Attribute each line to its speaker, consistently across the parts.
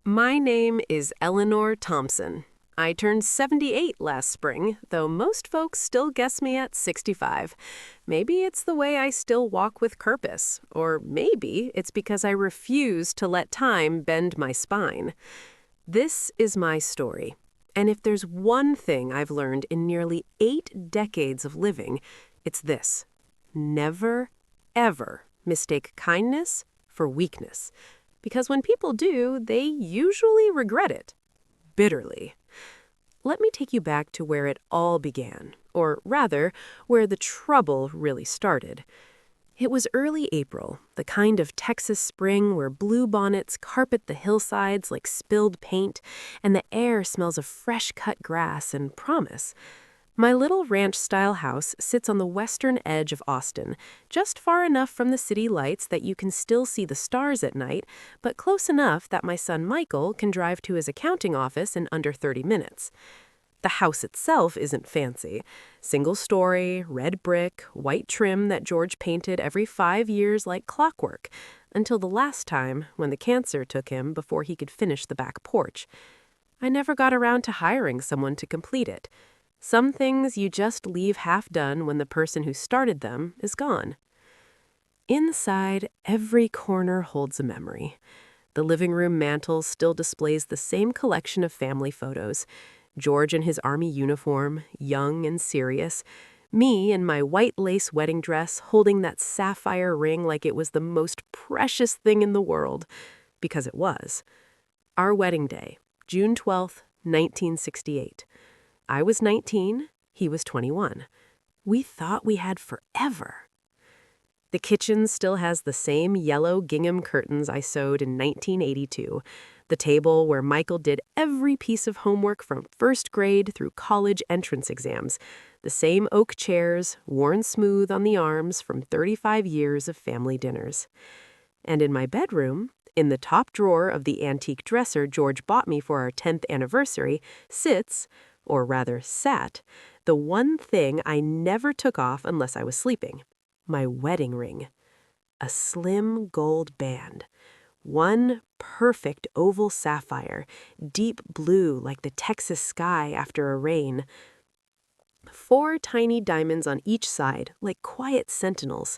Speaker 1: My name is Eleanor Thompson. I turned 78 last spring, though most folks still guess me at 65. Maybe it's the way I still walk with purpose, or maybe it's because I refuse to let time bend my spine. This is my story, and if there's one thing I've learned in nearly 8 decades of living, it's this: never, ever mistake kindness for weakness. Because when people do, they usually regret it. Bitterly. Let me take you back to where it all began, or rather, where the trouble really started. It was early April, the kind of Texas spring where bluebonnets carpet the hillsides like spilled paint, and the air smells of fresh-cut grass and promise. My little ranch-style house sits on the western edge of Austin, just far enough from the city lights that you can still see the stars at night, but close enough that my son Michael can drive to his accounting office in under 30 minutes. The house itself isn't fancy. Single-story, red brick, white trim that George painted every 5 years like clockwork, until the last time when the cancer took him before he could finish the back porch. I never got around to hiring someone to complete it. Some things you just leave half done when the person who started them is gone. Inside, every corner holds a memory. The living room mantel still displays the same collection of family photos. George in his army uniform, young and serious. Me in my white lace wedding dress holding that sapphire ring like it was the most precious thing in the world. Because it was. Our wedding day, June 12th, 1968. I was 19, he was 21. We thought we had forever. The kitchen still has the same yellow gingham curtains I sewed in 1982, the table where Michael did every piece of homework from first grade through college entrance exams, the same oak chairs, worn smooth on the arms from 35 years of family dinners. And in my bedroom, in the top drawer of the antique dresser George bought me for our 10th anniversary, sits, or rather sat, the one thing I never took off unless I was sleeping: my wedding ring. A slim gold band. One perfect oval sapphire, deep blue like the Texas sky after a rain. 4 tiny diamonds on each side, like quiet sentinels.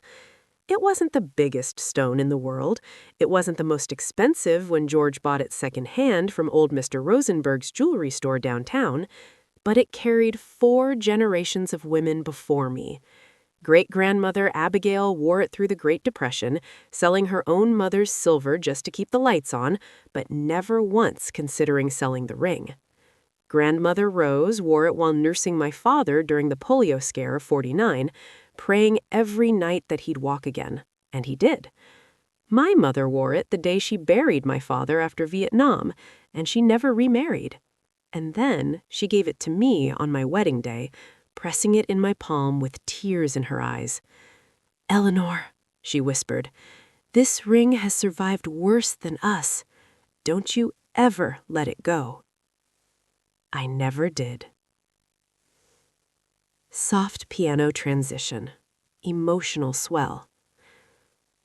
Speaker 1: It wasn't the biggest stone in the world. It wasn't the most expensive when George bought it secondhand from old Mr. Rosenberg's jewelry store downtown. But it carried 4 generations of women before me. Great-grandmother Abigail wore it through the Great Depression, selling her own mother's silver just to keep the lights on, but never once considering selling the ring. Grandmother Rose wore it while nursing my father during the polio scare of '49, praying every night that he'd walk again, and he did. My mother wore it the day she buried my father after Vietnam, and she never remarried. And then she gave it to me on my wedding day, pressing it in my palm with tears in her eyes. "Eleanor," she whispered, "this ring has survived worse than us. Don't you ever let it go." I never did. Soft piano transition. Emotional swell.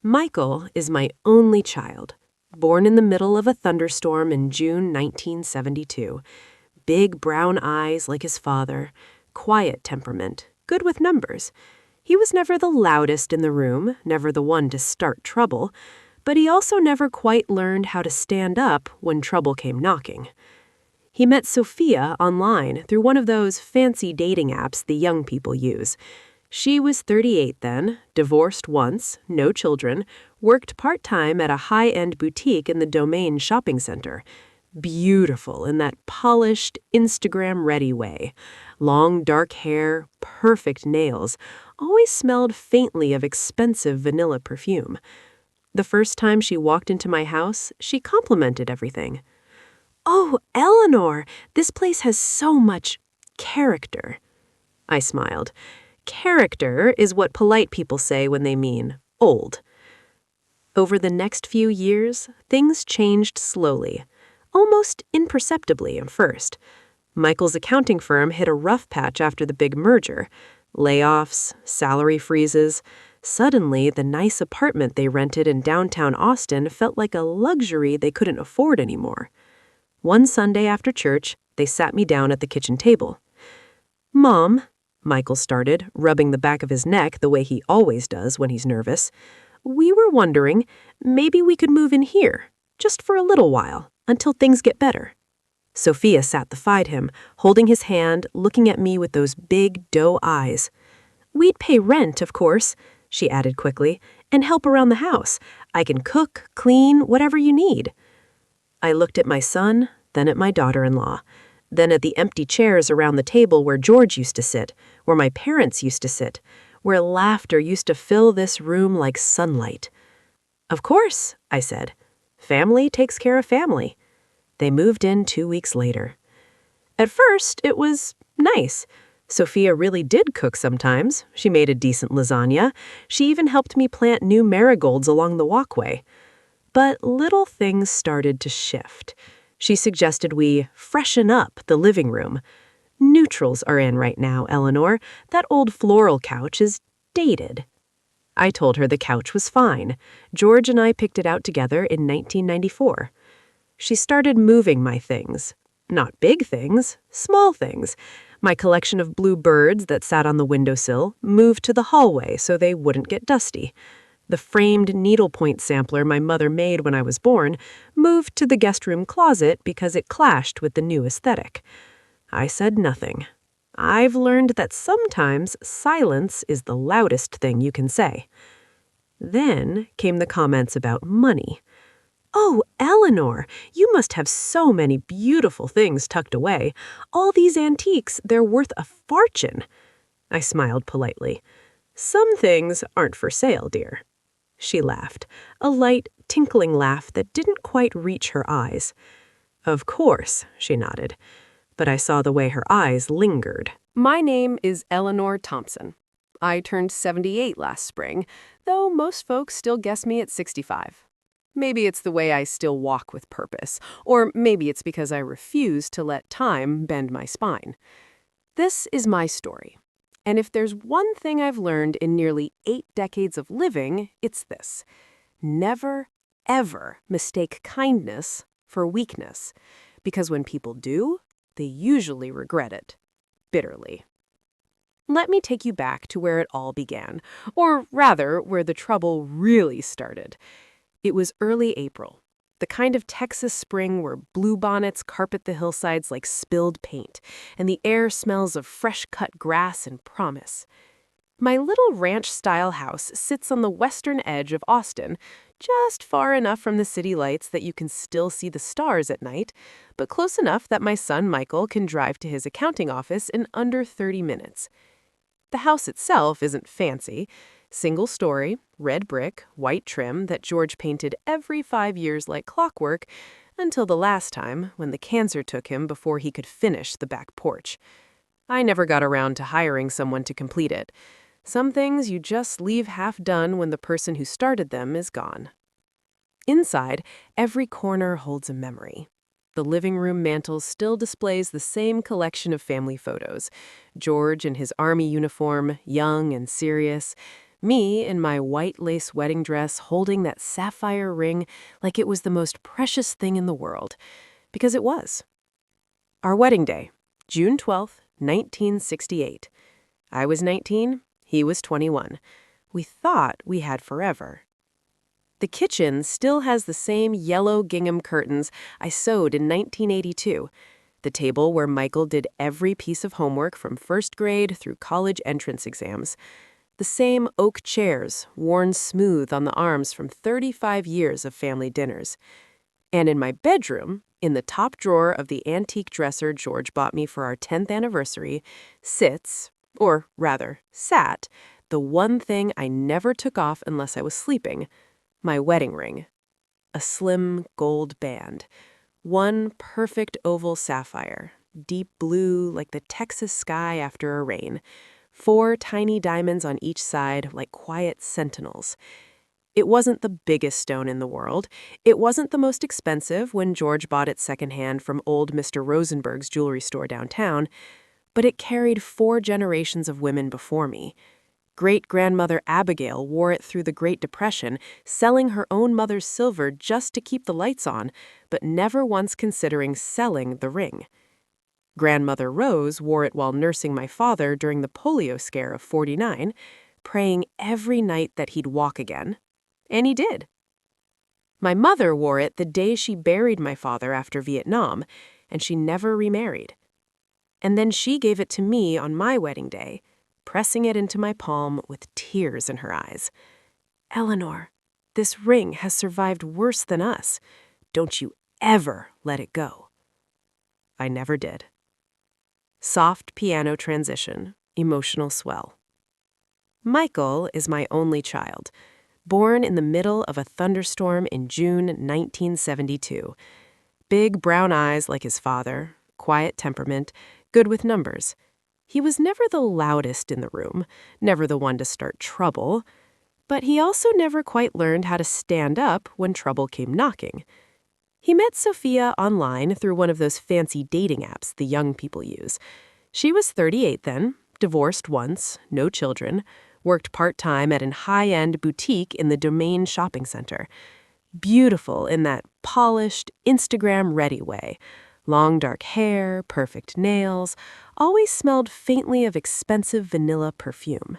Speaker 1: Michael is my only child, born in the middle of a thunderstorm in June 1972. Big brown eyes like his father, quiet temperament, good with numbers. He was never the loudest in the room, never the one to start trouble, but he also never quite learned how to stand up when trouble came knocking. He met Sophia online through one of those fancy dating apps the young people use. She was 38 then, divorced once, no children, worked part-time at a high-end boutique in the Domain shopping center. Beautiful in that polished, Instagram-ready way. Long, dark hair, perfect nails, always smelled faintly of expensive vanilla perfume. The first time she walked into my house, she complimented everything. "Oh, Eleanor, this place has so much character." I smiled. Character is what polite people say when they mean old. Over the next few years, things changed slowly. Almost imperceptibly at first. Michael's accounting firm hit a rough patch after the big merger. Layoffs, salary freezes. Suddenly, the nice apartment they rented in downtown Austin felt like a luxury they couldn't afford anymore. One Sunday after church, they sat me down at the kitchen table. "Mom," Michael started, rubbing the back of his neck the way he always does when he's nervous, "we were wondering, maybe we could move in here, just for a little while, until things get better." Sophia sat beside him, holding his hand, looking at me with those big doe eyes. "We'd pay rent, of course," she added quickly, "and help around the house. I can cook, clean, whatever you need." I looked at my son, then at my daughter-in-law, then at the empty chairs around the table where George used to sit, where my parents used to sit, where laughter used to fill this room like sunlight. "Of course," I said. "Family takes care of family." They moved in 2 weeks later. At first, it was nice. Sophia really did cook sometimes. She made a decent lasagna. She even helped me plant new marigolds along the walkway. But little things started to shift. She suggested we freshen up the living room. "Neutrals are in right now, Eleanor. That old floral couch is dated." I told her the couch was fine. George and I picked it out together in 1994. She started moving my things. Not big things, small things. My collection of blue birds that sat on the windowsill moved to the hallway so they wouldn't get dusty. The framed needlepoint sampler my mother made when I was born moved to the guest room closet because it clashed with the new aesthetic. I said nothing. I've learned that sometimes silence is the loudest thing you can say. Then came the comments about money. "Oh, Eleanor, you must have so many beautiful things tucked away. All these antiques, they're worth a fortune." I smiled politely. "Some things aren't for sale, dear." She laughed, a light, tinkling laugh that didn't quite reach her eyes. "Of course," she nodded, but I saw the way her eyes lingered. My name is Eleanor Thompson. I turned 78 last spring, though most folks still guess me at 65. Maybe it's the way I still walk with purpose, or maybe it's because I refuse to let time bend my spine. This is my story. And if there's one thing I've learned in nearly 8 decades of living, it's this. Never, ever mistake kindness for weakness, because when people do, they usually regret it, bitterly. Let me take you back to where it all began, or rather, where the trouble really started. It was early April, the kind of Texas spring where bluebonnets carpet the hillsides like spilled paint, and the air smells of fresh-cut grass and promise. My little ranch-style house sits on the western edge of Austin, just far enough from the city lights that you can still see the stars at night, but close enough that my son Michael can drive to his accounting office in under 30 minutes. The house itself isn't fancy. Single-story, red brick, white trim that George painted every 5 years like clockwork until the last time when the cancer took him before he could finish the back porch. I never got around to hiring someone to complete it. Some things you just leave half done when the person who started them is gone. Inside, every corner holds a memory. The living room mantel still displays the same collection of family photos. George in his army uniform, young and serious. Me in my white lace wedding dress holding that sapphire ring like it was the most precious thing in the world. Because it was. Our wedding day, June 12th, 1968. I was 19, he was 21. We thought we had forever. The kitchen still has the same yellow gingham curtains I sewed in 1982. The table where Michael did every piece of homework from first grade through college entrance exams. The same oak chairs, worn smooth on the arms from 35 years of family dinners. And in my bedroom, in the top drawer of the antique dresser George bought me for our 10th anniversary, sits, or rather, sat, the one thing I never took off unless I was sleeping, my wedding ring. A slim gold band. One perfect oval sapphire, deep blue like the Texas sky after a rain. 4 tiny diamonds on each side like quiet sentinels. It wasn't the biggest stone in the world. It wasn't the most expensive when George bought it secondhand from old Mr. Rosenberg's jewelry store downtown, but it carried 4 generations of women before me. Great-grandmother Abigail wore it through the Great Depression, selling her own mother's silver just to keep the lights on, but never once considering selling the ring. Grandmother Rose wore it while nursing my father during the polio scare of '49, praying every night that he'd walk again. And he did. My mother wore it the day she buried my father after Vietnam, and she never remarried. And then she gave it to me on my wedding day, pressing it into my palm with tears in her eyes. "Eleanor, this ring has survived worse than us. Don't you ever let it go." I never did. Soft piano transition, emotional swell. Michael is my only child, born in the middle of a thunderstorm in June 1972. Big brown eyes like his father, quiet temperament, good with numbers. He was never the loudest in the room, never the one to start trouble, but he also never quite learned how to stand up when trouble came knocking. He met Sophia online through one of those fancy dating apps the young people use. She was 38 then, divorced once, no children, worked part-time at an high-end boutique in the Domain shopping center. Beautiful in that polished, Instagram-ready way. Long dark hair, perfect nails, always smelled faintly of expensive vanilla perfume.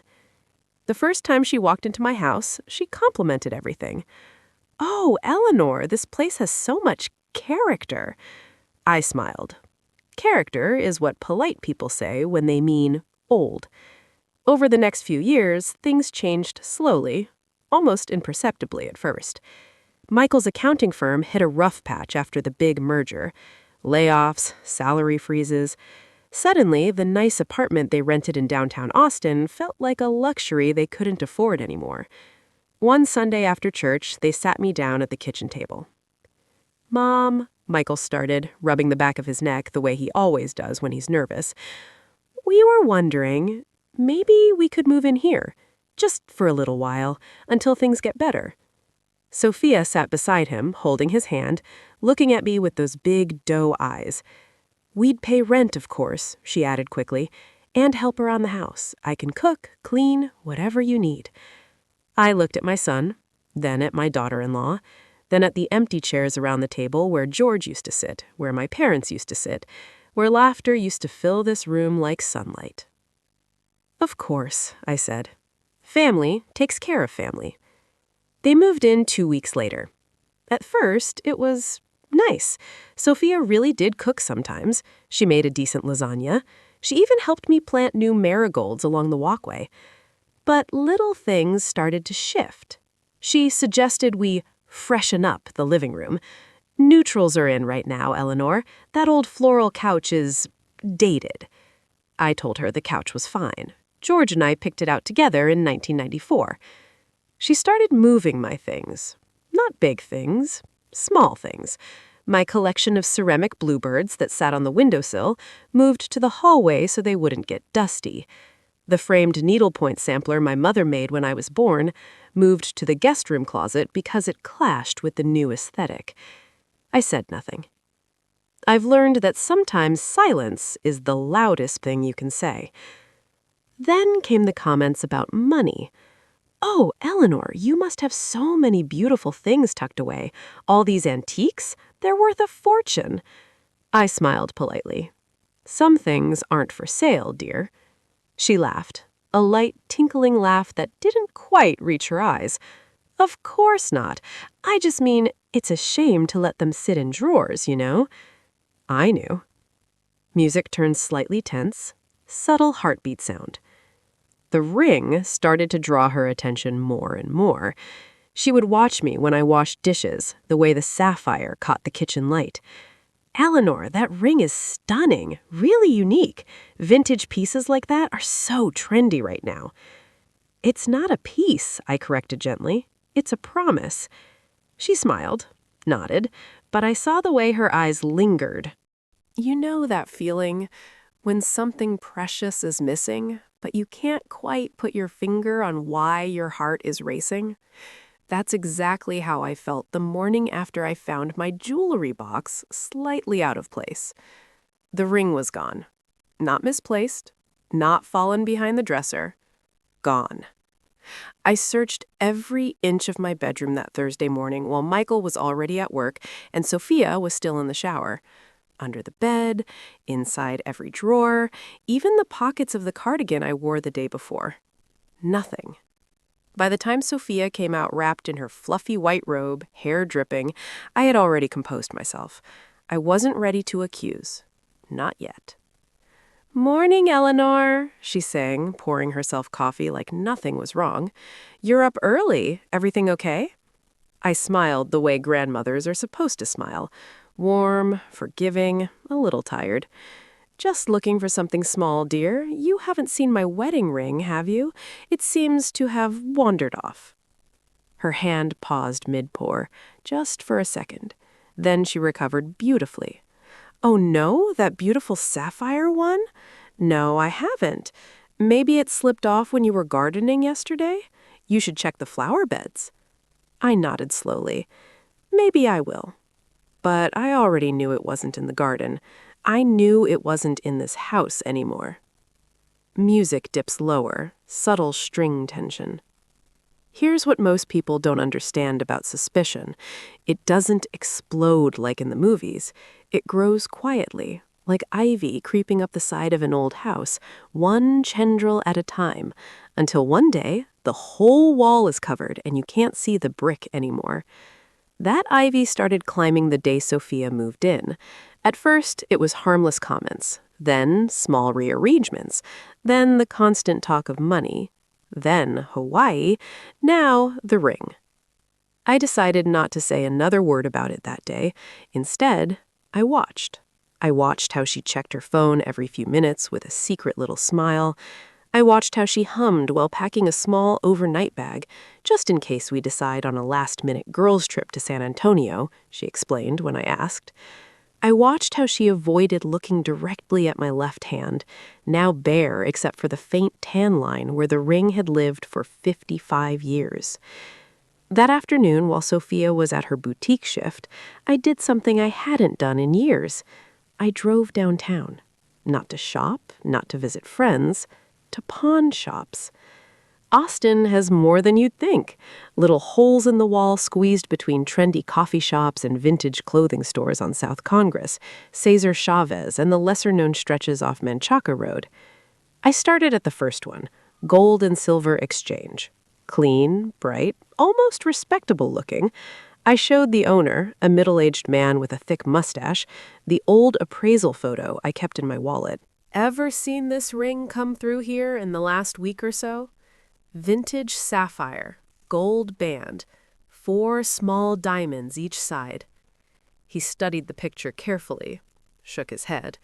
Speaker 1: The first time she walked into my house, she complimented everything. "Oh, Eleanor, this place has so much character." I smiled. Character is what polite people say when they mean old. Over the next few years, things changed slowly, almost imperceptibly at first. Michael's accounting firm hit a rough patch after the big merger. Layoffs, salary freezes. Suddenly, the nice apartment they rented in downtown Austin felt like a luxury they couldn't afford anymore. One Sunday after church, they sat me down at the kitchen table. "Mom," Michael started, rubbing the back of his neck the way he always does when he's nervous, "we were wondering, maybe we could move in here, just for a little while, until things get better." Sophia sat beside him, holding his hand, looking at me with those big doe eyes. "We'd pay rent, of course," she added quickly, "and help around the house. I can cook, clean, whatever you need." I looked at my son, then at my daughter-in-law, then at the empty chairs around the table where George used to sit, where my parents used to sit, where laughter used to fill this room like sunlight. "Of course," I said. "Family takes care of family." They moved in 2 weeks later. At first, it was nice. Sophia really did cook sometimes. She made a decent lasagna. She even helped me plant new marigolds along the walkway. But little things started to shift. She suggested we freshen up the living room. "Neutrals are in right now, Eleanor. That old floral couch is dated." I told her the couch was fine. George and I picked it out together in 1994. She started moving my things. Not big things, small things. My collection of ceramic bluebirds that sat on the windowsill moved to the hallway so they wouldn't get dusty. The framed needlepoint sampler my mother made when I was born moved to the guest room closet because it clashed with the new aesthetic. I said nothing. I've learned that sometimes silence is the loudest thing you can say. Then came the comments about money. "Oh, Eleanor, you must have so many beautiful things tucked away. All these antiques? They're worth a fortune." I smiled politely. "Some things aren't for sale, dear." She laughed, a light, tinkling laugh that didn't quite reach her eyes. "Of course not. I just mean it's a shame to let them sit in drawers, you know." I knew. Music turned slightly tense, subtle heartbeat sound. The ring started to draw her attention more and more. She would watch me when I washed dishes, the way the sapphire caught the kitchen light. "Eleanor, that ring is stunning, really unique. Vintage pieces like that are so trendy right now." "It's not a piece," I corrected gently. "It's a promise." She smiled, nodded, but I saw the way her eyes lingered. You know that feeling when something precious is missing, but you can't quite put your finger on why your heart is racing? That's exactly how I felt the morning after I found my jewelry box slightly out of place. The ring was gone. Not misplaced, not fallen behind the dresser. gone. I searched every inch of my bedroom that Thursday morning while Michael was already at work and Sophia was still in the shower. Under the bed, inside every drawer, even the pockets of the cardigan I wore the day before. Nothing. By the time Sophia came out wrapped in her fluffy white robe, hair dripping, I had already composed myself. I wasn't ready to accuse. Not yet. "Morning, Eleanor," she sang, pouring herself coffee like nothing was wrong. "You're up early. Everything okay?" I smiled the way grandmothers are supposed to smile. Warm, forgiving, a little tired. "Just looking for something small, dear. You haven't seen my wedding ring, have you? It seems to have wandered off." Her hand paused mid-pour, just for a second. Then she recovered beautifully. "Oh no, that beautiful sapphire one? No, I haven't. Maybe it slipped off when you were gardening yesterday? You should check the flower beds." I nodded slowly. "Maybe I will." But I already knew it wasn't in the garden. I knew it wasn't in this house anymore. Music dips lower, subtle string tension. Here's what most people don't understand about suspicion. It doesn't explode like in the movies. It grows quietly, like ivy creeping up the side of an old house, one tendril at a time, until one day the whole wall is covered and you can't see the brick anymore. That ivy started climbing the day Sophia moved in. At first, it was harmless comments, then small rearrangements, then the constant talk of money, then Hawaii, now the ring. I decided not to say another word about it that day. Instead, I watched. I watched how she checked her phone every few minutes with a secret little smile. I watched how she hummed while packing a small overnight bag, just in case we decide on a last-minute girls' trip to San Antonio, she explained when I asked. I watched how she avoided looking directly at my left hand, now bare except for the faint tan line where the ring had lived for 55 years. That afternoon, while Sophia was at her boutique shift, I did something I hadn't done in years. I drove downtown. Not to shop, not to visit friends, to pawn shops. Austin has more than you'd think. Little holes in the wall squeezed between trendy coffee shops and vintage clothing stores on South Congress, Cesar Chavez, and the lesser-known stretches off Menchaca Road. I started at the first one, Gold and Silver Exchange. Clean, bright, almost respectable looking. I showed the owner, a middle-aged man with a thick mustache, the old appraisal photo I kept in my wallet. "Ever seen this ring come through here in the last week or so? Vintage sapphire, gold band, 4 small diamonds each side." He studied the picture carefully, shook his head.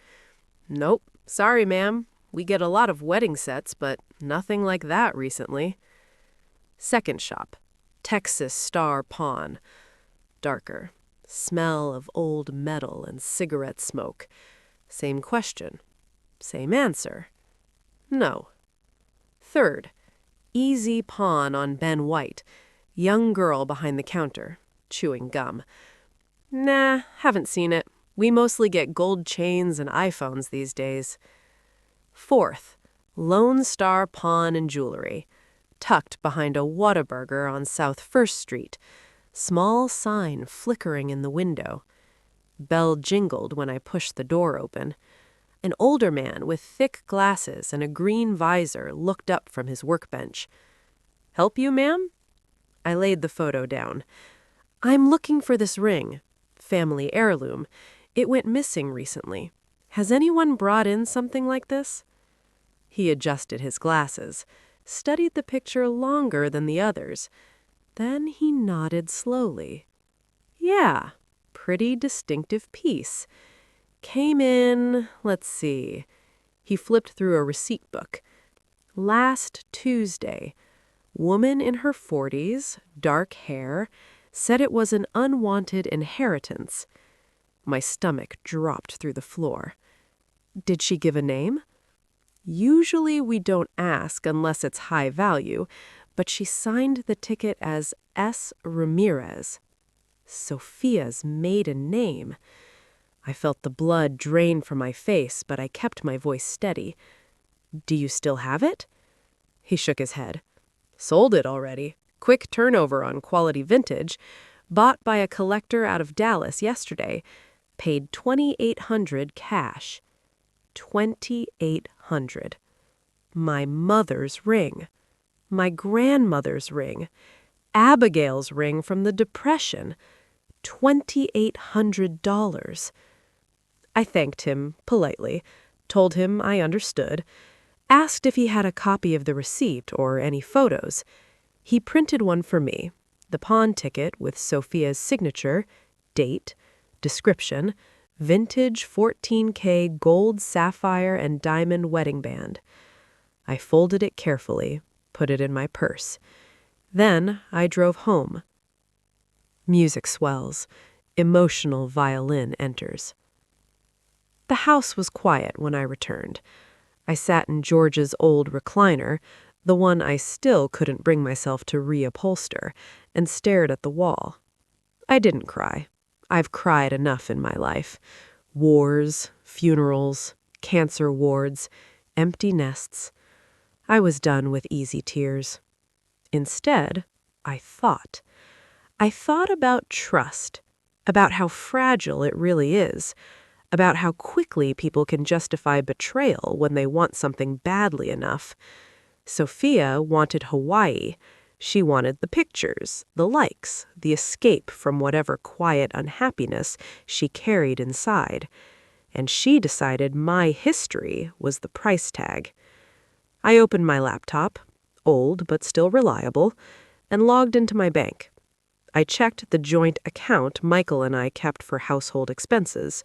Speaker 1: "Nope, sorry, ma'am. We get a lot of wedding sets, but nothing like that recently." Second shop, Texas Star Pawn. Darker. Smell of old metal and cigarette smoke. Same question. Same answer. No. Third, Easy Pawn on Ben White. Young girl behind the counter, chewing gum. Nah, haven't seen it. We mostly get gold chains and iPhones these days. Fourth, Lone Star Pawn and Jewelry. Tucked behind a Whataburger on South First Street. Small sign flickering in the window. Bell jingled when I pushed the door open. An older man with thick glasses and a green visor looked up from his workbench. "Help you, ma'am?" I laid the photo down. "I'm looking for this ring. Family heirloom. It went missing recently. Has anyone brought in something like this?" He adjusted his glasses, studied the picture longer than the others. Then he nodded slowly. "Yeah, pretty distinctive piece. Came in, let's see." He flipped through a receipt book. "Last Tuesday. Woman in her 40s, dark hair, said it was an unwanted inheritance." My stomach dropped through the floor. "Did she give a name?" "Usually we don't ask unless it's high value, but she signed the ticket as S. Ramirez. Sophia's maiden name." I felt the blood drain from my face, but I kept my voice steady. "Do you still have it?" He shook his head. Sold it already. Quick turnover on quality vintage. Bought by a collector out of Dallas yesterday. Paid $2,800 cash. $2,800. My mother's ring. My grandmother's ring. Abigail's ring from the Depression. $2,800. I thanked him politely, told him I understood, asked if he had a copy of the receipt or any photos. He printed one for me, the pawn ticket with Sophia's signature, date, description, vintage 14K gold, sapphire, and diamond wedding band. I folded it carefully, put it in my purse. Then I drove home. Music swells. Emotional violin enters. The house was quiet when I returned. I sat in George's old recliner, the one I still couldn't bring myself to reupholster, and stared at the wall. I didn't cry. I've cried enough in my life. Wars, funerals, cancer wards, empty nests. I was done with easy tears. Instead, I thought. I thought about trust, about how fragile it really is, about how quickly people can justify betrayal when they want something badly enough. Sophia wanted Hawaii. She wanted the pictures, the likes, the escape from whatever quiet unhappiness she carried inside. And she decided my history was the price tag. I opened my laptop, old but still reliable, and logged into my bank. I checked the joint account Michael and I kept for household expenses.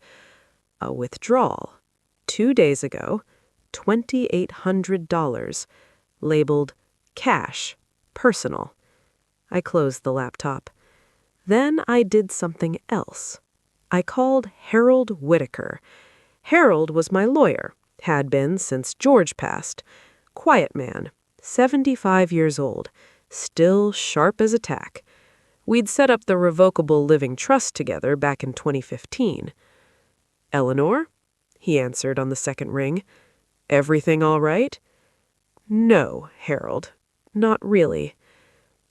Speaker 1: A withdrawal. 2 days ago, $2,800, labeled cash, personal. I closed the laptop. Then I did something else. I called Harold Whitaker. Harold was my lawyer, had been since George passed. Quiet man, 75 years old, still sharp as a tack. We'd set up the revocable living trust together back in 2015. Eleanor? He answered on the second ring. Everything all right? No, Harold, not really.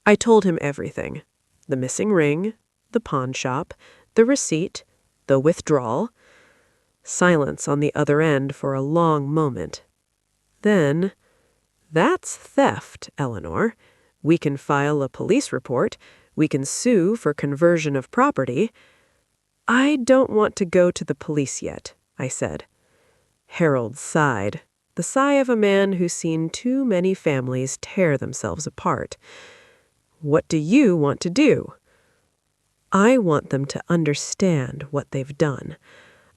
Speaker 1: I told him everything. The missing ring, the pawn shop, the receipt, the withdrawal. Silence on the other end for a long moment. Then, that's theft, Eleanor. We can file a police report. We can sue for conversion of property. I don't want to go to the police yet, I said. Harold sighed, the sigh of a man who's seen too many families tear themselves apart. What do you want to do? I want them to understand what they've done.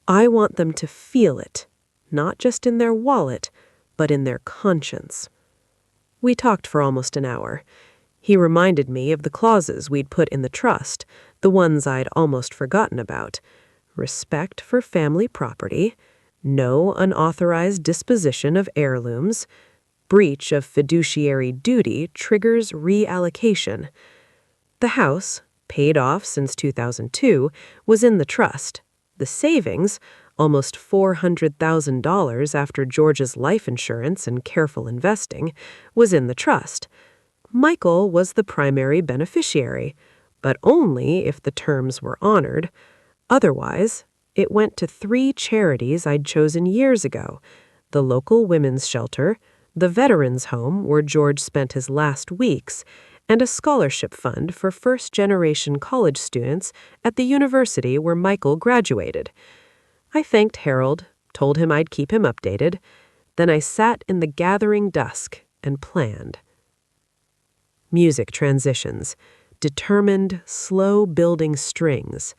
Speaker 1: I want them to feel it, not just in their wallet, but in their conscience. We talked for almost an hour. He reminded me of the clauses we'd put in the trust, the ones I'd almost forgotten about. Respect for family property, no unauthorized disposition of heirlooms, breach of fiduciary duty triggers reallocation. The house, paid off since 2002, was in the trust. The savings, almost $400,000 after George's life insurance and careful investing, was in the trust. Michael was the primary beneficiary, but only if the terms were honored. Otherwise, it went to 3 charities I'd chosen years ago: the local women's shelter, the veterans' home where George spent his last weeks, and a scholarship fund for first-generation college students at the university where Michael graduated. I thanked Harold, told him I'd keep him updated. Then I sat in the gathering dusk and planned. Music transitions, determined, slow-building strings.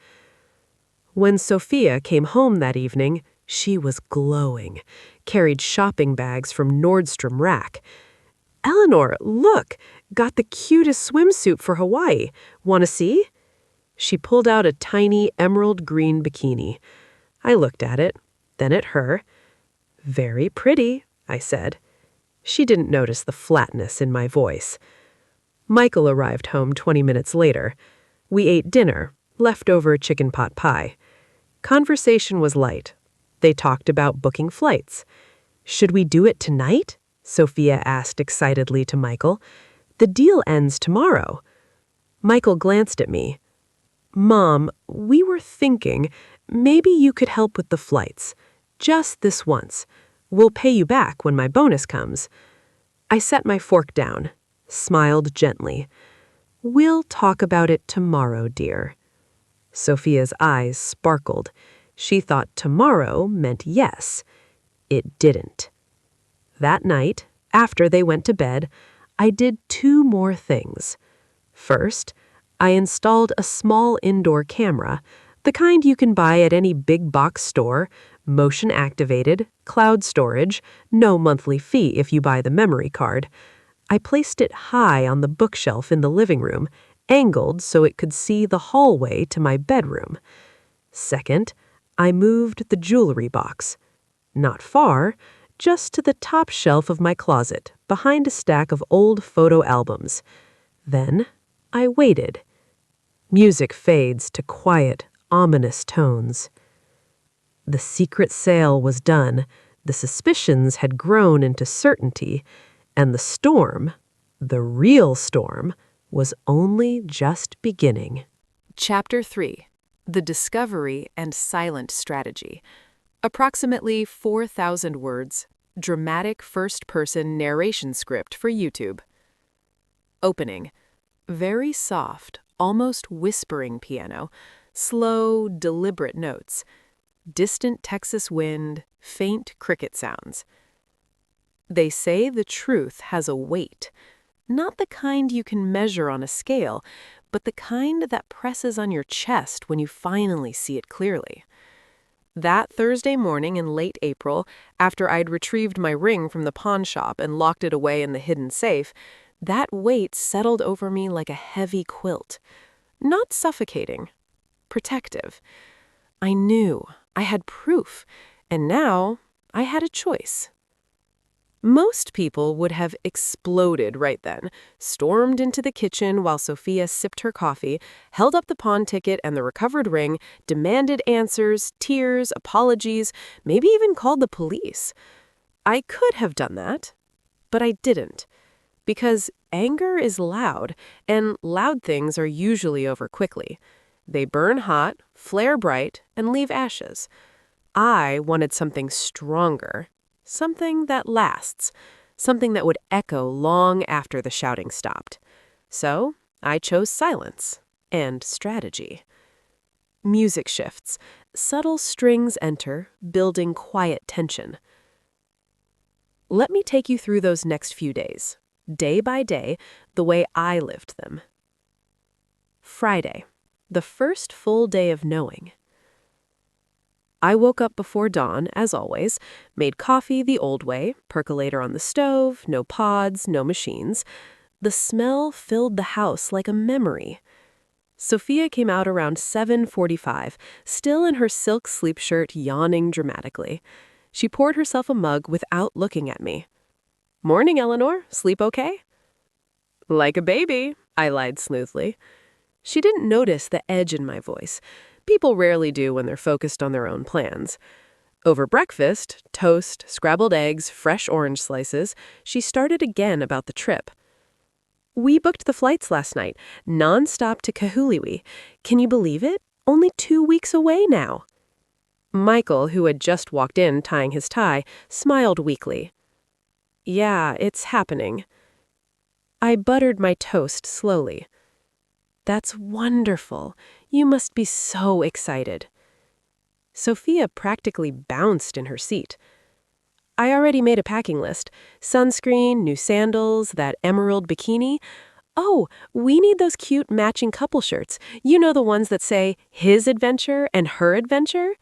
Speaker 1: When Sophia came home that evening, she was glowing, carried shopping bags from Nordstrom Rack. Eleanor, look, got the cutest swimsuit for Hawaii. Want to see? She pulled out a tiny emerald green bikini. I looked at it, then at her. Very pretty, I said. She didn't notice the flatness in my voice. Michael arrived home 20 minutes later. We ate dinner, leftover chicken pot pie. Conversation was light. They talked about booking flights. Should we do it tonight? Sophia asked excitedly to Michael. "The deal ends tomorrow." Michael glanced at me. "Mom, we were thinking maybe you could help with the flights. Just this once. We'll pay you back when my bonus comes." I set my fork down, smiled gently. "We'll talk about it tomorrow, dear." Sophia's eyes sparkled. She thought tomorrow meant yes. It didn't. That night, after they went to bed, I did 2 more things. First, I installed a small indoor camera, the kind you can buy at any big box store, motion-activated, cloud storage, no monthly fee if you buy the memory card. I placed it high on the bookshelf in the living room, angled so it could see the hallway to my bedroom. Second, I moved the jewelry box. Not far, just to the top shelf of my closet, behind a stack of old photo albums. Then I waited. Music fades to quiet, ominous tones. The secret sale was done, the suspicions had grown into certainty, and the storm, the real storm, was only just beginning. Chapter 3. The Discovery and Silent Strategy. Approximately 4,000 words. Dramatic first-person narration script for YouTube. Opening. Very soft, almost whispering piano. Slow, deliberate notes. Distant Texas wind, faint cricket sounds. They say the truth has a weight. Not the kind you can measure on a scale, but the kind that presses on your chest when you finally see it clearly. That Thursday morning in late April, after I'd retrieved my ring from the pawn shop and locked it away in the hidden safe, that weight settled over me like a heavy quilt. Not suffocating, protective. I knew, I had proof, and now I had a choice. Most people would have exploded right then, stormed into the kitchen while Sophia sipped her coffee, held up the pawn ticket and the recovered ring, demanded answers, tears, apologies, maybe even called the police. I could have done that, but I didn't. Because anger is loud, and loud things are usually over quickly. They burn hot, flare bright, and leave ashes. I wanted something stronger. Something that lasts, something that would echo long after the shouting stopped. So I chose silence and strategy. Music shifts. Subtle strings enter, building quiet tension. Let me take you through those next few days, day by day, the way I lived them. Friday, the first full day of knowing. I woke up before dawn, as always, made coffee the old way, percolator on the stove, no pods, no machines. The smell filled the house like a memory. Sophia came out around 7:45, still in her silk sleep shirt, yawning dramatically. She poured herself a mug without looking at me. "Morning, Eleanor. Sleep okay?" "Like a baby," I lied smoothly. She didn't notice the edge in my voice. People rarely do when they're focused on their own plans. Over breakfast, toast, scrambled eggs, fresh orange slices, she started again about the trip. "We booked the flights last night, non-stop to Kahului. Can you believe it? Only 2 weeks away now." Michael, who had just walked in tying his tie, smiled weakly. "Yeah, it's happening." I buttered my toast slowly. "That's wonderful. You must be so excited." Sophia practically bounced in her seat. "I already made a packing list. Sunscreen, new sandals, that emerald bikini. Oh, we need those cute matching couple shirts. You know, the ones that say, 'His adventure' and 'Her adventure'?"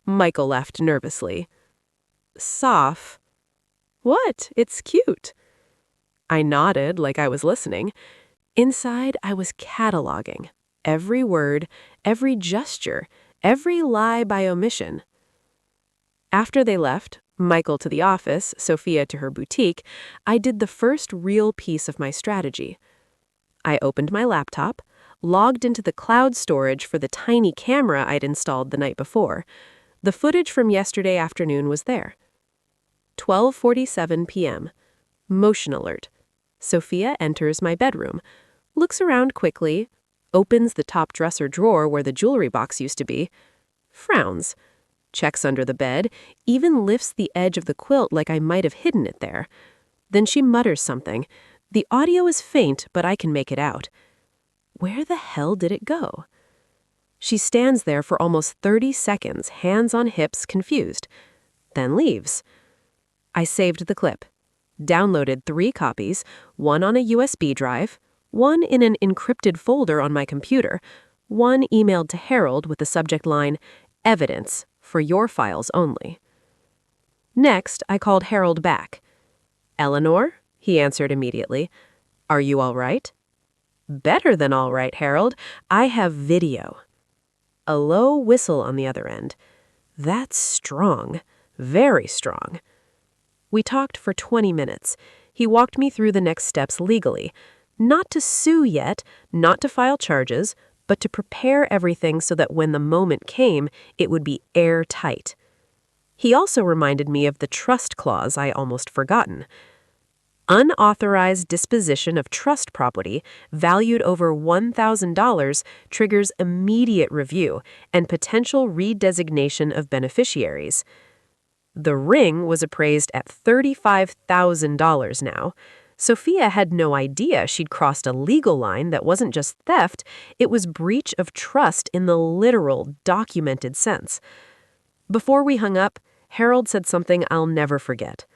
Speaker 1: Michael laughed nervously. "Soph." "What? It's cute." I nodded like I was listening. Inside, I was cataloging. Every word, every gesture, every lie by omission. After they left, Michael to the office, Sophia to her boutique, I did the first real piece of my strategy. I opened my laptop, logged into the cloud storage for the tiny camera I'd installed the night before. The footage from yesterday afternoon was there. 12:47 p.m. Motion alert. Sophia enters my bedroom, looks around quickly, opens the top dresser drawer where the jewelry box used to be, frowns, checks under the bed, even lifts the edge of the quilt like I might have hidden it there. Then she mutters something. The audio is faint, but I can make it out. Where the hell did it go? She stands there for almost 30 seconds, hands on hips, confused, then leaves. I saved the clip, downloaded 3 copies, one on a USB drive, one in an encrypted folder on my computer, one emailed to Harold with the subject line, "Evidence, for your files only." Next, I called Harold back. "Eleanor?" he answered immediately. "Are you all right?" "Better than all right, Harold. I have video." A low whistle on the other end. That's strong. Very strong. We talked for 20 minutes. He walked me through the next steps legally. Not to sue yet, not to file charges, but to prepare everything so that when the moment came, it would be airtight. He also reminded me of the trust clause I almost forgotten. Unauthorized disposition of trust property valued over $1,000 triggers immediate review and potential redesignation of beneficiaries. The ring was appraised at $35,000 now. Sophia had no idea she'd crossed a legal line that wasn't just theft, it was breach of trust in the literal, documented sense. Before we hung up, Harold said something I'll never forget.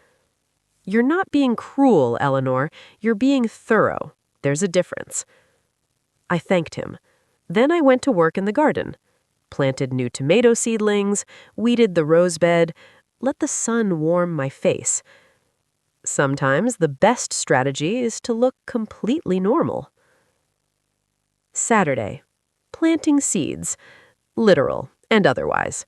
Speaker 1: "You're not being cruel, Eleanor. You're being thorough. There's a difference." I thanked him. Then I went to work in the garden. Planted new tomato seedlings, weeded the rose bed, let the sun warm my face. Sometimes the best strategy is to look completely normal. Saturday. Planting seeds. Literal and otherwise.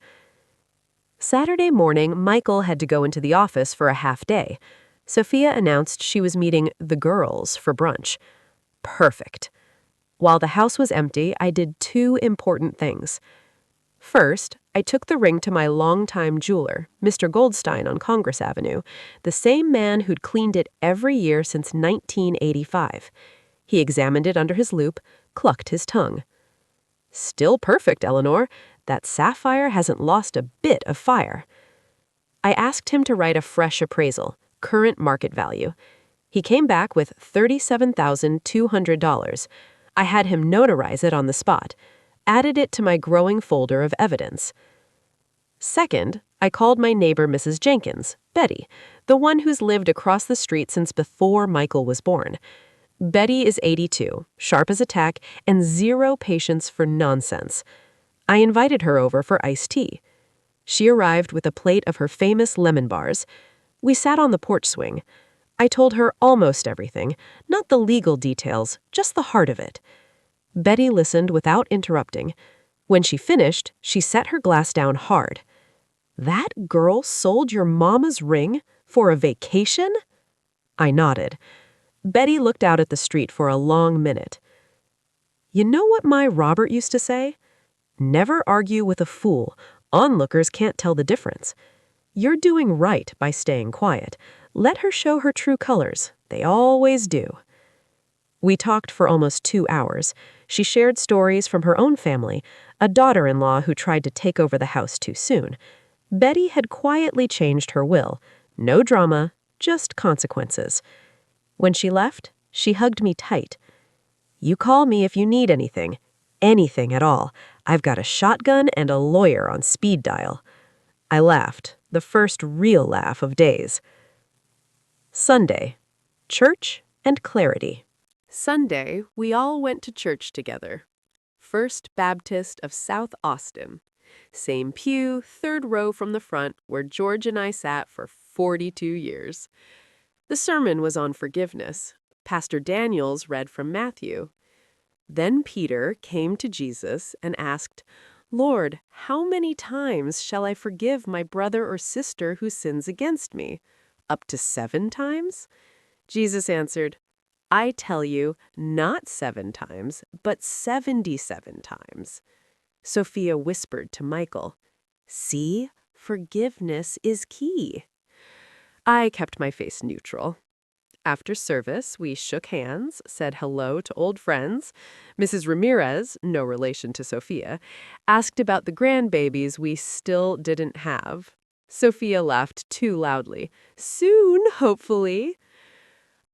Speaker 1: Saturday morning, Michael had to go into the office for a half day. Sophia announced she was meeting the girls for brunch. Perfect. While the house was empty, I did 2 important things. First, I took the ring to my longtime jeweler, Mr. Goldstein on Congress Avenue, the same man who'd cleaned it every year since 1985. He examined it under his loupe, clucked his tongue. "Still perfect, Eleanor. That sapphire hasn't lost a bit of fire." I asked him to write a fresh appraisal, current market value. He came back with $37,200. I had him notarize it on the spot, added it to my growing folder of evidence. Second, I called my neighbor Mrs. Jenkins, Betty, the one who's lived across the street since before Michael was born. Betty is 82, sharp as a tack, and zero patience for nonsense. I invited her over for iced tea. She arrived with a plate of her famous lemon bars. We sat on the porch swing. I told her almost everything, not the legal details, just the heart of it. Betty listened without interrupting. When she finished, she set her glass down hard. "That girl sold your mama's ring for a vacation?" I nodded. Betty looked out at the street for a long minute. "You know what my Robert used to say? Never argue with a fool. Onlookers can't tell the difference. You're doing right by staying quiet. Let her show her true colors. They always do." We talked for almost 2 hours. She shared stories from her own family, a daughter-in-law who tried to take over the house too soon. Betty had quietly changed her will. No drama, just consequences. When she left, she hugged me tight. "You call me if you need anything at all. I've got a shotgun and a lawyer on speed dial." I laughed, the first real laugh of days. Sunday. Church and clarity. Sunday, we all went to church together. First Baptist of South Austin. Same pew, 3rd row from the front, where George and I sat for 42 years. The sermon was on forgiveness. Pastor Daniels read from Matthew. Then Peter came to Jesus and asked, "Lord, how many times shall I forgive my brother or sister who sins against me? Up to 7 times?" Jesus answered, "I tell you, not 7 times, but 77 times. Sophia whispered to Michael, "See, forgiveness is key." I kept my face neutral. After service, we shook hands, said hello to old friends. Mrs. Ramirez, no relation to Sophia, asked about the grandbabies we still didn't have. Sophia laughed too loudly. Soon, hopefully.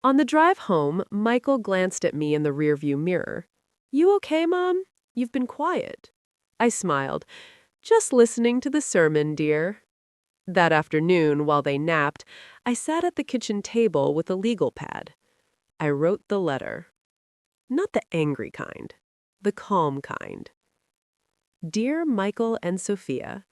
Speaker 1: On the drive home, Michael glanced at me in the rearview mirror. You okay, Mom? You've been quiet. I smiled. Just listening to the sermon, dear. That afternoon, while they napped, I sat at the kitchen table with a legal pad. I wrote the letter. Not the angry kind, the calm kind. Dear Michael and Sophia,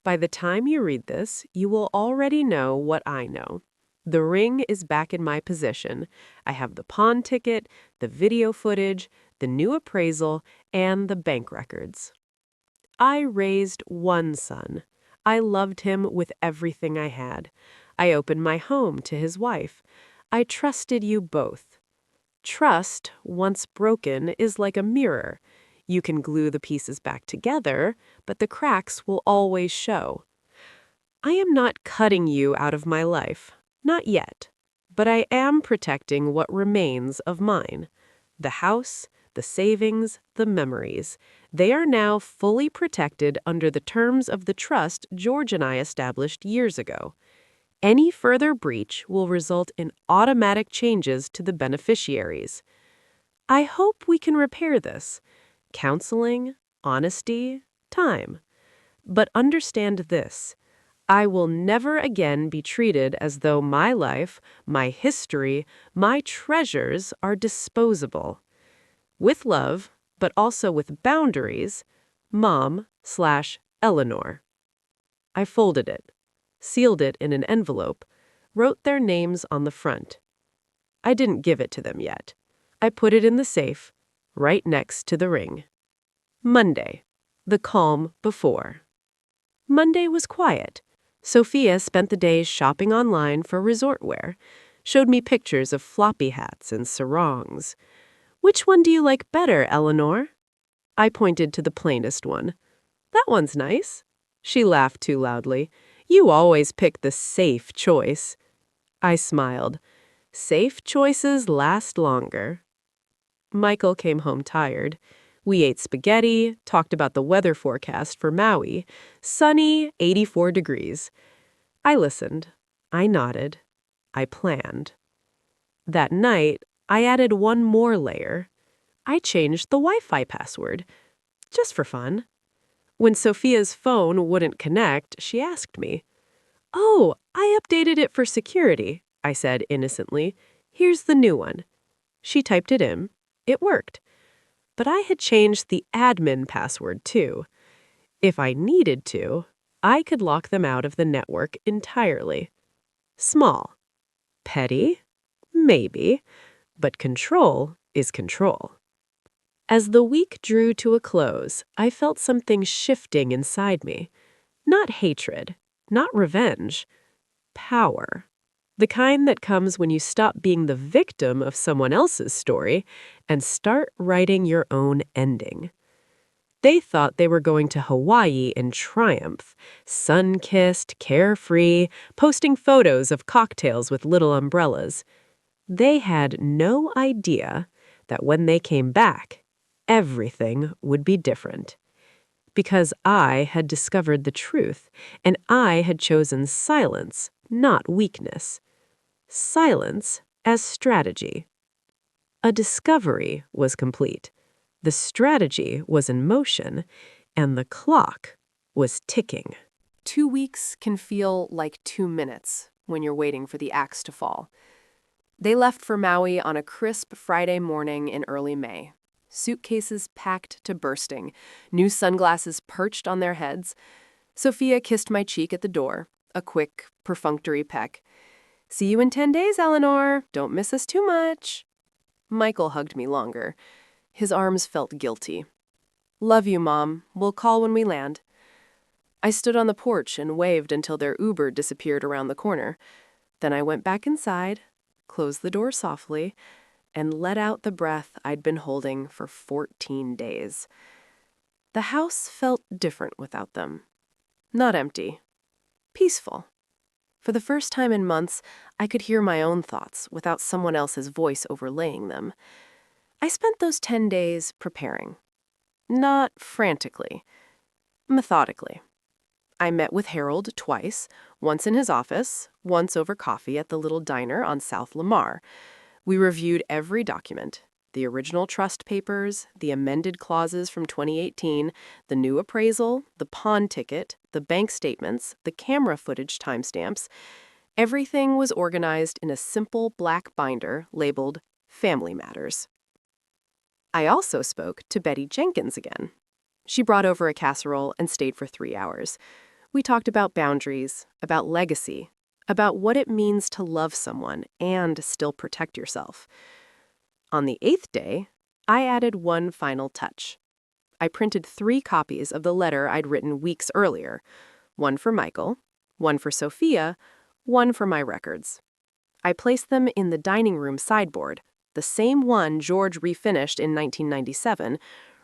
Speaker 1: by the time you read this, you will already know what I know. The ring is back in my possession. I have the pawn ticket, the video footage, the new appraisal, and the bank records. I raised one son. I loved him with everything I had. I opened my home to his wife. I trusted you both. Trust, once broken, is like a mirror. You can glue the pieces back together, but the cracks will always show. I am not cutting you out of my life. Not yet. But I am protecting what remains of mine. The house, the savings, the memories. They are now fully protected under the terms of the trust George and I established years ago. Any further breach will result in automatic changes to the beneficiaries. I hope we can repair this. Counseling, honesty, time. But understand this. I will never again be treated as though my life, my history, my treasures are disposable. With love, but also with boundaries, Mom/Eleanor. I folded it, sealed it in an envelope, wrote their names on the front. I didn't give it to them yet. I put it in the safe, right next to the ring. Monday, the calm before. Monday was quiet. Sophia spent the days shopping online for resort wear, showed me pictures of floppy hats and sarongs. Which one do you like better, Eleanor? I pointed to the plainest one. That one's nice. She laughed too loudly. You always pick the safe choice. I smiled. Safe choices last longer. Michael came home tired. We ate spaghetti, talked about the weather forecast for Maui. Sunny, 84 degrees. I listened. I nodded. I planned. That night, I added one more layer. I changed the Wi-Fi password, just for fun. When Sophia's phone wouldn't connect, she asked me. Oh, I updated it for security, I said innocently. Here's the new one. She typed it in. It worked. But I had changed the admin password too. If I needed to, I could lock them out of the network entirely. Small. Petty? Maybe. But control is control. As the week drew to a close, I felt something shifting inside me. Not hatred, not revenge. Power. The kind that comes when you stop being the victim of someone else's story and start writing your own ending. They thought they were going to Hawaii in triumph, sun-kissed, carefree, posting photos of cocktails with little umbrellas. They had no idea that when they came back, everything would be different. Because I had discovered the truth, and I had chosen silence, not weakness. Silence as strategy. A discovery was complete. The strategy was in motion, and the clock was ticking. 2 weeks can feel like 2 minutes when you're waiting for the axe to fall. They left for Maui on a crisp Friday morning in early May. Suitcases packed to bursting, new sunglasses perched on their heads. Sophia kissed my cheek at the door, a quick, perfunctory peck. See you in 10 days, Eleanor. Don't miss us too much. Michael hugged me longer. His arms felt guilty. Love you, Mom. We'll call when we land. I stood on the porch and waved until their Uber disappeared around the corner. Then I went back inside, closed the door softly, and let out the breath I'd been holding for 14 days. The house felt different without them. Not empty. Peaceful. For the first time in months, I could hear my own thoughts without someone else's voice overlaying them. I spent those 10 days preparing. Not frantically, methodically. I met with Harold twice, once in his office, once over coffee at the little diner on South Lamar. We reviewed every document, the original trust papers, the amended clauses from 2018, the new appraisal, the pawn ticket, the bank statements, the camera footage timestamps. Everything was organized in a simple black binder labeled Family Matters. I also spoke to Betty Jenkins again. She brought over a casserole and stayed for 3 hours. We talked about boundaries, about legacy, about what it means to love someone and still protect yourself. On the 8th day, I added one final touch. I printed 3 copies of the letter I'd written weeks earlier, one for Michael, one for Sophia, one for my records. I placed them in the dining room sideboard, the same one George refinished in 1997,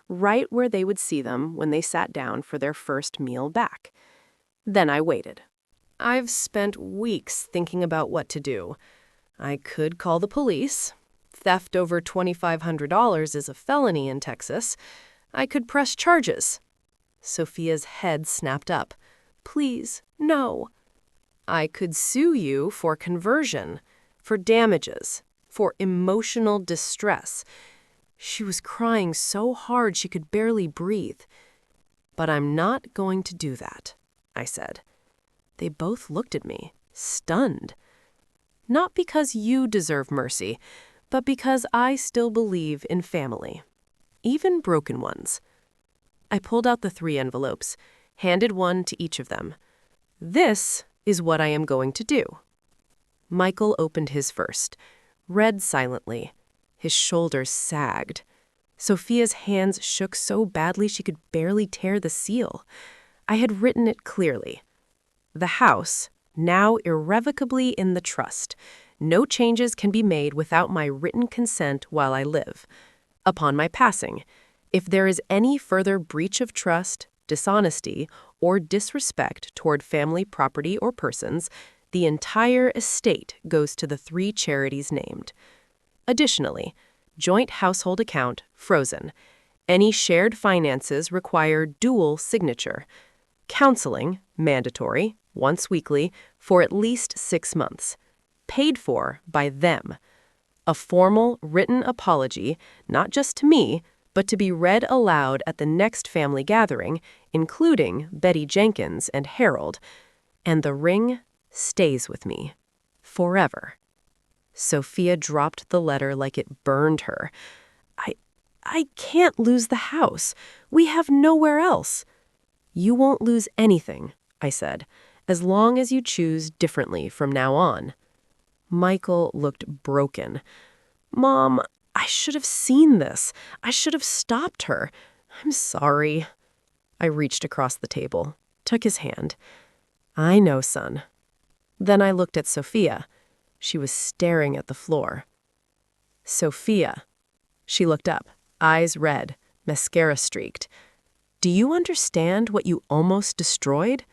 Speaker 1: right where they would see them when they sat down for their first meal back. Then I waited. I've spent weeks thinking about what to do. I could call the police. Theft over $2,500 is a felony in Texas. I could press charges. Sophia's head snapped up. Please, no. I could sue you for conversion, for damages, for emotional distress. She was crying so hard she could barely breathe. But I'm not going to do that, I said. They both looked at me, stunned. Not because you deserve mercy, but because I still believe in family, even broken ones. I pulled out the 3 envelopes, handed one to each of them. This is what I am going to do. Michael opened his first, read silently. His shoulders sagged. Sophia's hands shook so badly she could barely tear the seal. I had written it clearly. The house, now irrevocably in the trust. No changes can be made without my written consent while I live. Upon my passing, if there is any further breach of trust, dishonesty, or disrespect toward family property or persons, the entire estate goes to the 3 charities named. Additionally, joint household account frozen. Any shared finances require dual signature. Counseling, mandatory, once weekly, for at least 6 months. Paid for by them. A formal written apology, not just to me, but to be read aloud at the next family gathering, including Betty Jenkins and Harold. And the ring stays with me. Forever. Sophia dropped the letter like it burned her. I can't lose the house. We have nowhere else. You won't lose anything, I said, as long as you choose differently from now on. Michael looked broken. Mom, I should have seen this. I should have stopped her. I'm sorry. I reached across the table, took his hand. I know, son. Then I looked at Sophia. She was staring at the floor. Sophia. She looked up, eyes red, mascara streaked. Do you understand what you almost destroyed?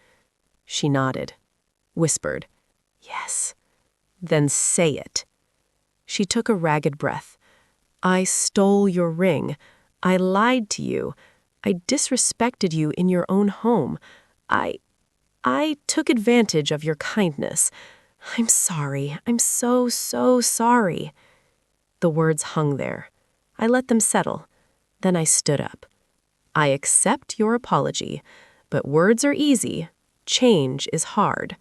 Speaker 1: She nodded, whispered, Yes. Then say it. She took a ragged breath. I stole your ring. I lied to you. I disrespected you in your own home. I took advantage of your kindness. I'm sorry. I'm so sorry. The words hung there. I let them settle. Then I stood up. I accept your apology, but words are easy. Change is hard.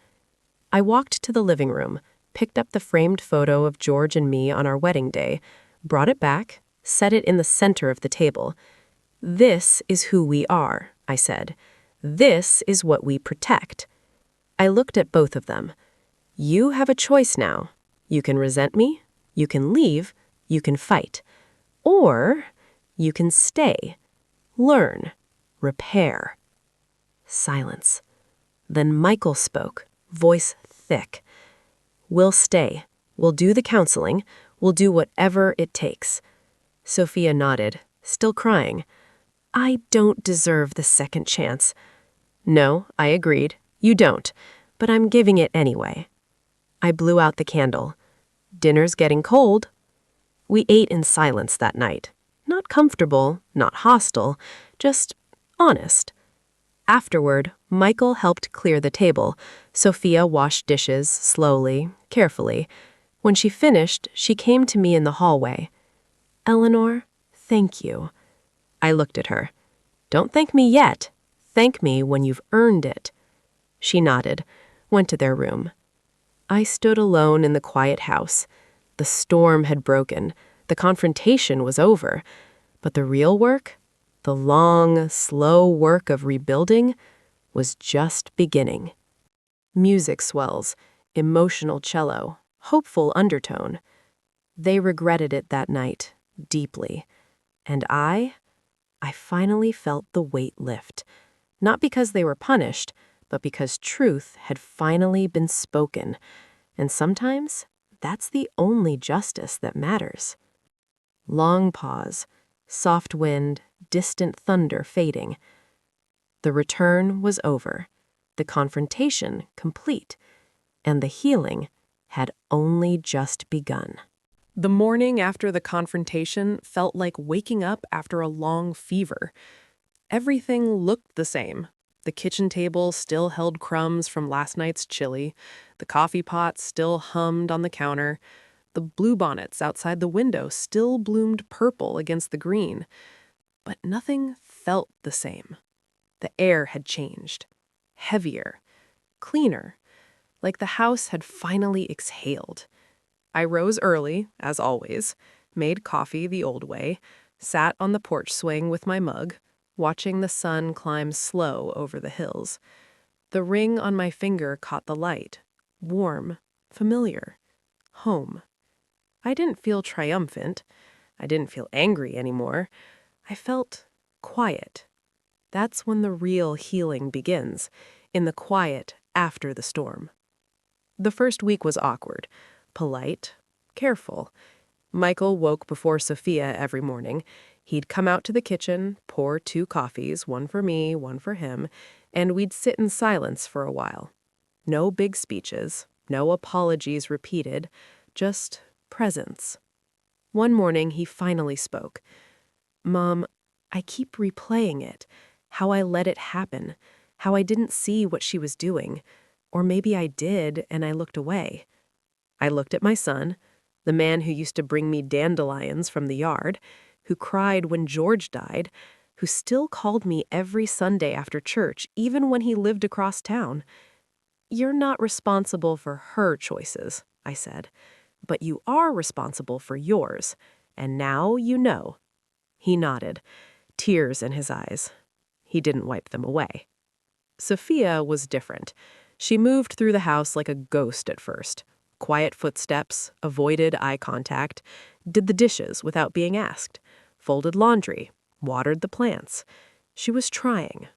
Speaker 1: I walked to the living room, picked up the framed photo of George and me on our wedding day, brought it back, set it in the center of the table. This is who we are, I said. This is what we protect. I looked at both of them. You have a choice now. You can resent me, you can leave, you can fight. Or you can stay, learn, repair. Silence. Then Michael spoke, voice thick. We'll stay. We'll do the counseling. We'll do whatever it takes. Sophia nodded, still crying. I don't deserve the second chance. No, I agreed. You don't. But I'm giving it anyway. I blew out the candle. Dinner's getting cold. We ate in silence that night. Not comfortable, not hostile, just honest. Afterward, Michael helped clear the table. Sophia washed dishes slowly, carefully. When she finished, she came to me in the hallway. "Eleanor, thank you." I looked at her. "Don't thank me yet. Thank me when you've earned it." She nodded, went to their room. I stood alone in the quiet house. The storm had broken. The confrontation was over. But the real work, the long, slow work of rebuilding, was just beginning. Music swells, emotional cello, hopeful undertone. They regretted it that night, deeply. And I finally felt the weight lift. Not because they were punished, but because truth had finally been spoken. And sometimes, that's the only justice that matters. Long pause, soft wind, distant thunder fading. The return was over, the confrontation complete, and the healing had only just begun. The morning after the confrontation felt like waking up after a long fever. Everything looked the same. The kitchen table still held crumbs from last night's chili. The coffee pot still hummed on the counter. The bluebonnets outside the window still bloomed purple against the green. But nothing felt the same. The air had changed. Heavier. Cleaner. Like the house had finally exhaled. I rose early, as always, made coffee the old way, sat on the porch swing with my mug, watching the sun climb slow over the hills. The ring on my finger caught the light. Warm. Familiar. Home. I didn't feel triumphant. I didn't feel angry anymore. I felt quiet. That's when the real healing begins, in the quiet after the storm. The first week was awkward, polite, careful. Michael woke before Sophia every morning. He'd come out to the kitchen, pour 2 coffees, one for me, one for him, and we'd sit in silence for a while. No big speeches, no apologies repeated, just presence. One morning, he finally spoke. "Mom, I keep replaying it, how I let it happen, how I didn't see what she was doing, or maybe I did and I looked away." I looked at my son, the man who used to bring me dandelions from the yard, who cried when George died, who still called me every Sunday after church, even when he lived across town. "You're not responsible for her choices," I said, "but you are responsible for yours, and now you know." He nodded, tears in his eyes. He didn't wipe them away. Sophia was different. She moved through the house like a ghost at first. Quiet footsteps, avoided eye contact, did the dishes without being asked, folded laundry, watered the plants. She was trying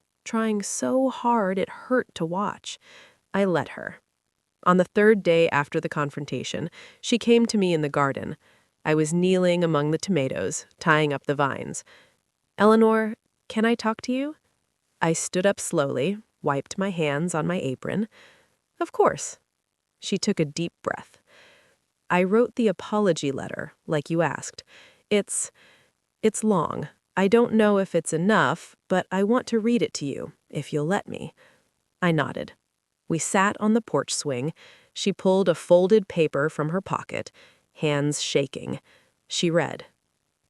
Speaker 1: so hard it hurt to watch. I let her. On the 3rd day after the confrontation, she came to me in the garden. I was kneeling among the tomatoes, tying up the vines. "Eleanor, can I talk to you?" I stood up slowly, wiped my hands on my apron. "Of course." She took a deep breath. "I wrote the apology letter, like you asked. It's long. I don't know if it's enough, but I want to read it to you, if you'll let me." I nodded. We sat on the porch swing. She pulled a folded paper from her pocket, hands shaking. She read.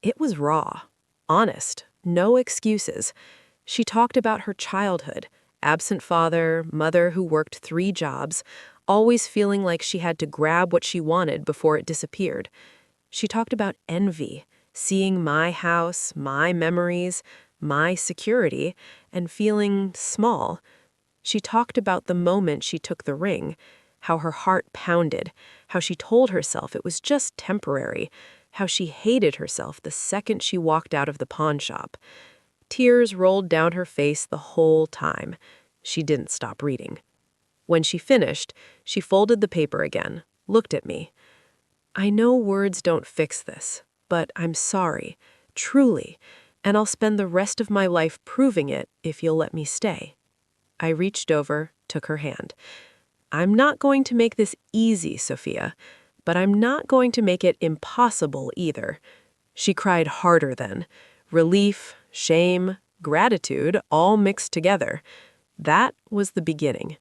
Speaker 1: It was raw, honest, no excuses. She talked about her childhood, absent father, mother who worked 3 jobs, always feeling like she had to grab what she wanted before it disappeared. She talked about envy, seeing my house, my memories, my security, and feeling small. She talked about the moment she took the ring, how her heart pounded, how she told herself it was just temporary, how she hated herself the second she walked out of the pawn shop. Tears rolled down her face the whole time. She didn't stop reading. When she finished, she folded the paper again, looked at me. "I know words don't fix this, but I'm sorry, truly, and I'll spend the rest of my life proving it if you'll let me stay." I reached over, took her hand. I'm not going to make this easy, Sophia, but I'm not going to make it impossible either. She cried harder then. Relief, shame, gratitude, all mixed together. That was the beginning.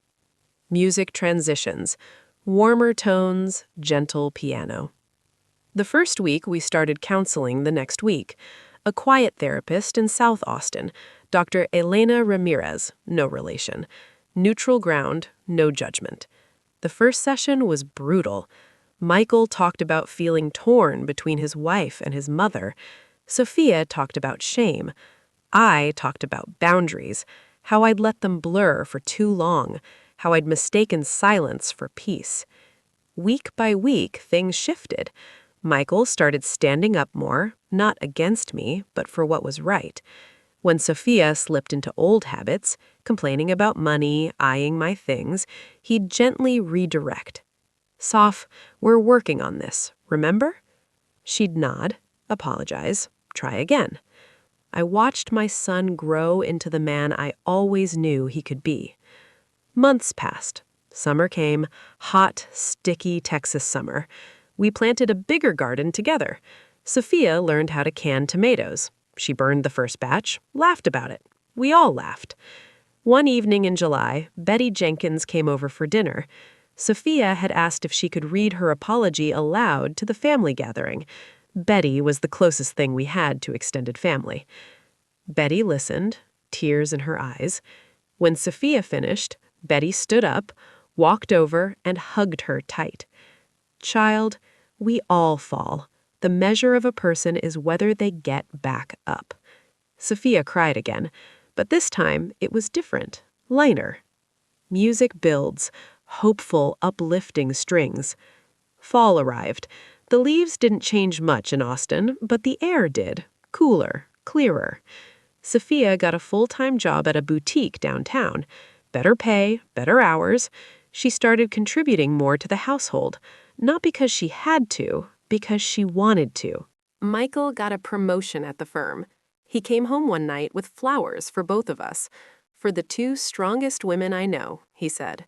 Speaker 1: Music transitions, warmer tones, gentle piano. The first week, we started counseling the next week. A quiet therapist in South Austin, Dr. Elena Ramirez, no relation. Neutral ground, no judgment. The first session was brutal. Michael talked about feeling torn between his wife and his mother. Sophia talked about shame. I talked about boundaries, how I'd let them blur for too long, how I'd mistaken silence for peace. Week by week, things shifted. Michael started standing up more, not against me, but for what was right. When Sophia slipped into old habits, complaining about money, eyeing my things, he'd gently redirect. "Soph, we're working on this, remember?" She'd nod, apologize, try again. I watched my son grow into the man I always knew he could be. Months passed. Summer came, hot, sticky Texas summer. We planted a bigger garden together. Sophia learned how to can tomatoes. She burned the first batch, laughed about it. We all laughed. One evening in July, Betty Jenkins came over for dinner. Sophia had asked if she could read her apology aloud to the family gathering. Betty was the closest thing we had to extended family. Betty listened, tears in her eyes. When Sophia finished, Betty stood up, walked over, and hugged her tight. "Child, we all fall. The measure of a person is whether they get back up." Sophia cried again, but this time it was different, lighter. Music builds, hopeful, uplifting strings. Fall arrived. The leaves didn't change much in Austin, but the air did, cooler, clearer. Sophia got a full-time job at a boutique downtown. Better pay, better hours. She started contributing more to the household, not because she had to, because she wanted to. Michael got a promotion at the firm. He came home one night with flowers for both of us. "For the two strongest women I know," he said.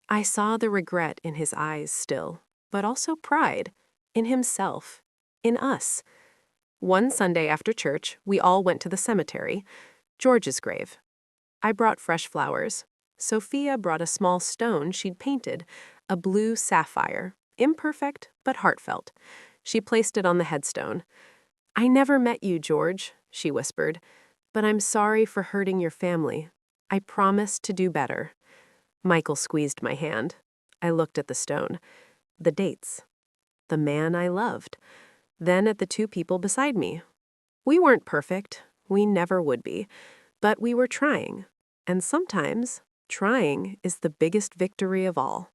Speaker 1: I saw the regret in his eyes still, but also pride, in himself, in us. One Sunday after church, we all went to the cemetery, George's grave. I brought fresh flowers. Sophia brought a small stone she'd painted, a blue sapphire, imperfect but heartfelt. She placed it on the headstone. "I never met you, George," she whispered, "but I'm sorry for hurting your family. I promise to do better." Michael squeezed my hand. I looked at the stone, the dates, the man I loved, then at the two people beside me. We weren't perfect, we never would be, but we were trying, and sometimes trying is the biggest victory of all.